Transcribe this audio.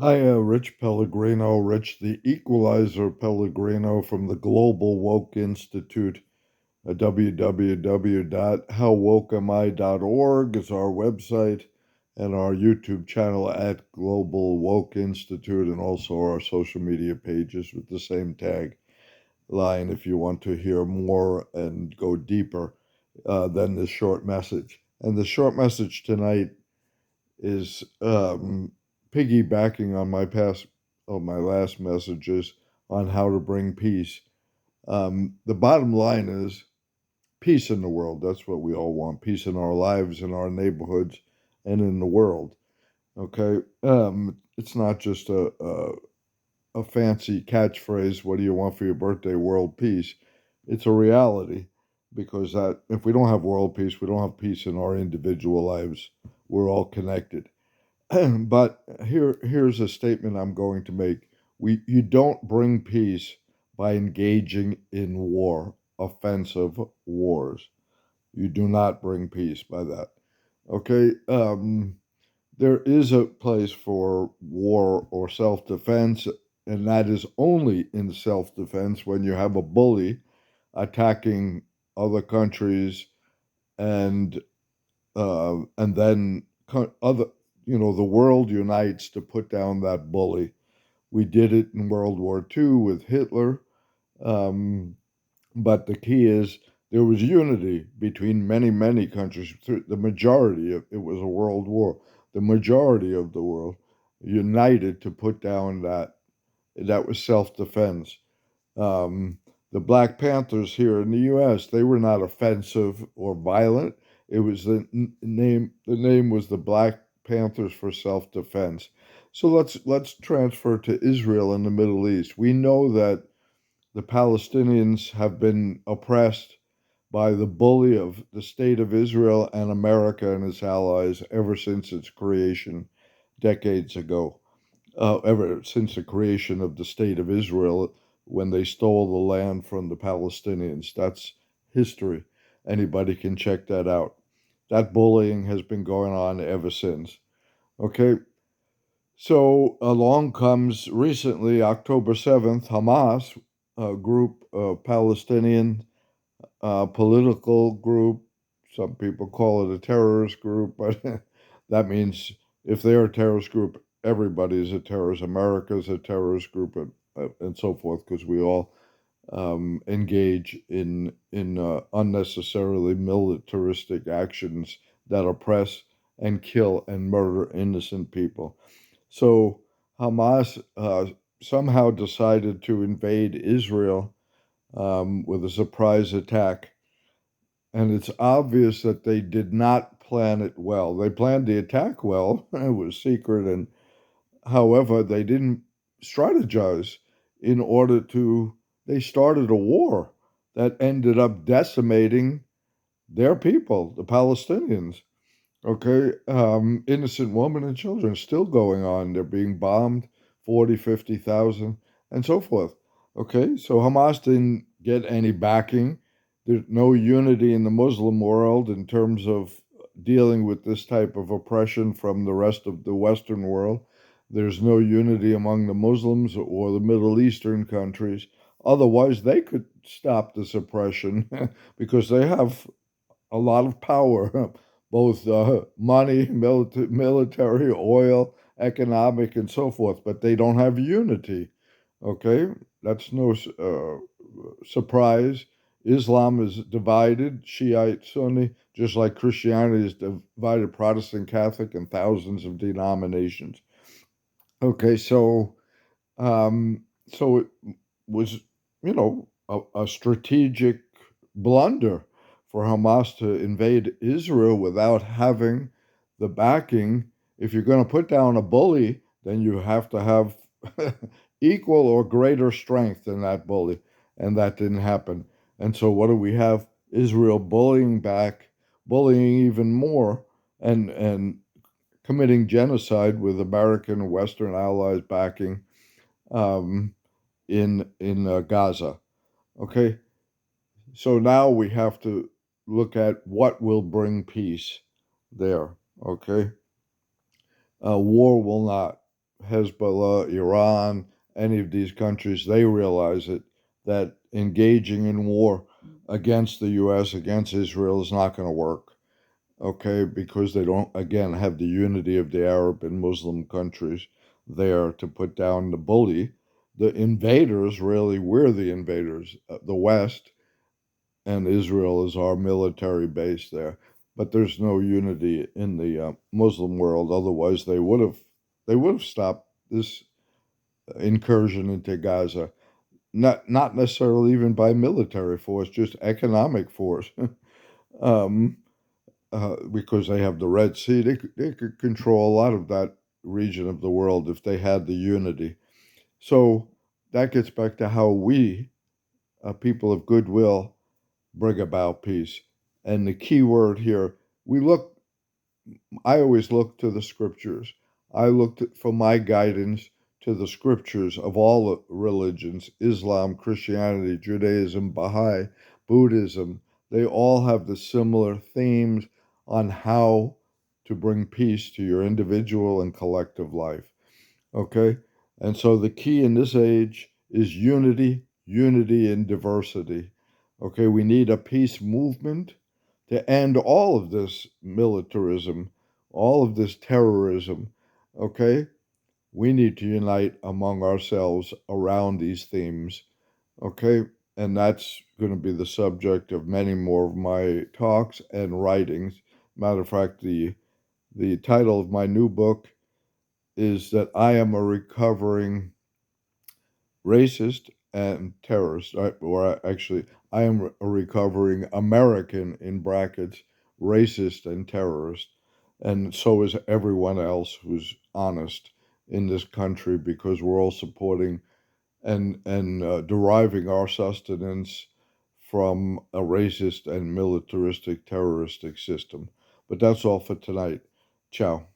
Hi, Rich Pellegrino, Rich the Equalizer Pellegrino from the Global Woke Institute. www.howwokeami.org is our website, and our YouTube channel at Global Woke Institute, and also our social media pages with the same tag line if you want to hear more and go deeper than this short message. And the short message tonight is piggybacking on my last messages on how to bring peace. The bottom line is peace in the world. That's what we all want: peace in our lives, in our neighborhoods, and in the world. Okay, it's not just a fancy catchphrase. What do you want for your birthday? World peace. It's a reality, because that if we don't have world peace, we don't have peace in our individual lives. We're all connected. But here's a statement I'm going to make. You don't bring peace by engaging in war, offensive wars. You do not bring peace by that. Okay? There is a place for war or self defense, and that is only in self defense when you have a bully attacking other countries, and then other, the world unites to put down that bully. We did it in World War II with Hitler, um, but the key is there was unity between many, many countries. The majority of it was a world war. The majority of the world united to put down that was self defense. Um, the Black Panthers here in the U.S., they were not offensive or violent. It was name. The name was the Black Panthers for Self Defense. So let's transfer to Israel and the Middle East. We know that the Palestinians have been oppressed by the bully of the state of Israel and America and its allies ever since its creation decades ago, ever since the creation of the state of Israel, when they stole the land from the Palestinians. That's history. Anybody can check that out. That bullying has been going on ever since. Okay, so along comes recently, October 7th, Hamas, a group of Palestinian political group. Some people call it a terrorist group, but that means if they're a terrorist group, everybody is a terrorist. America is a terrorist group, and so forth, because we all engage in unnecessarily militaristic actions that oppress and kill and murder innocent people. So Hamas somehow decided to invade Israel with a surprise attack, and it's obvious that they did not plan it well. They planned the attack well; it was secret, and however, they didn't strategize in order to. They started a war that ended up decimating their people, the Palestinians. Okay, innocent women and children still going on. They're being bombed, 40, 50,000, and so forth. Okay, so Hamas didn't get any backing. There's no unity in the Muslim world in terms of dealing with this type of oppression from the rest of the Western world. There's no unity among the Muslims or the Middle Eastern countries. Otherwise, they could stop this oppression because they have a lot of power, both money, military, oil, economic, and so forth, but they don't have unity. Okay, that's no surprise. Islam is divided, Shiite, Sunni, just like Christianity is divided, Protestant, Catholic, and thousands of denominations. Okay, so it was, a strategic blunder for Hamas to invade Israel without having the backing. If you're going to put down a bully, then you have to have equal or greater strength than that bully, and that didn't happen. And so, what do we have? Israel bullying back, bullying even more, and committing genocide with American and Western allies backing um, in Gaza. Okay, so now we have to look at what will bring peace there. Okay, war will not. Hezbollah, Iran, any of these countries, they realize it, that engaging in war against the U.S., against Israel, is not going to work, okay, because they don't, again, have the unity of the Arab and Muslim countries there to put down the bully. The invaders, really, we're the invaders, the West, and Israel is our military base there. But there's no unity in the Muslim world. Otherwise, they would have stopped this incursion into Gaza. Not necessarily even by military force, just economic force. um, because they have the Red Sea, they could control a lot of that region of the world if they had the unity. So that gets back to how we, people of goodwill, bring about peace. And the key word here, we look, I always look to the scriptures. I looked for my guidance to the scriptures of all religions: Islam, Christianity, Judaism, Baha'i, Buddhism. They all have the similar themes on how to bring peace to your individual and collective life. Okay? And so the key in this age is unity, unity in diversity. Okay? We need a peace movement to end all of this militarism, all of this terrorism. Okay? We need to unite among ourselves around these themes. Okay? And that's going to be the subject of many more of my talks and writings. Matter of fact, the title of my new book is that I am a recovering racist and terrorist, or actually, I am a recovering American, in brackets, racist and terrorist. And so is everyone else who's honest in this country, because we're all supporting and deriving our sustenance from a racist and militaristic terroristic system. But that's all for tonight. Ciao.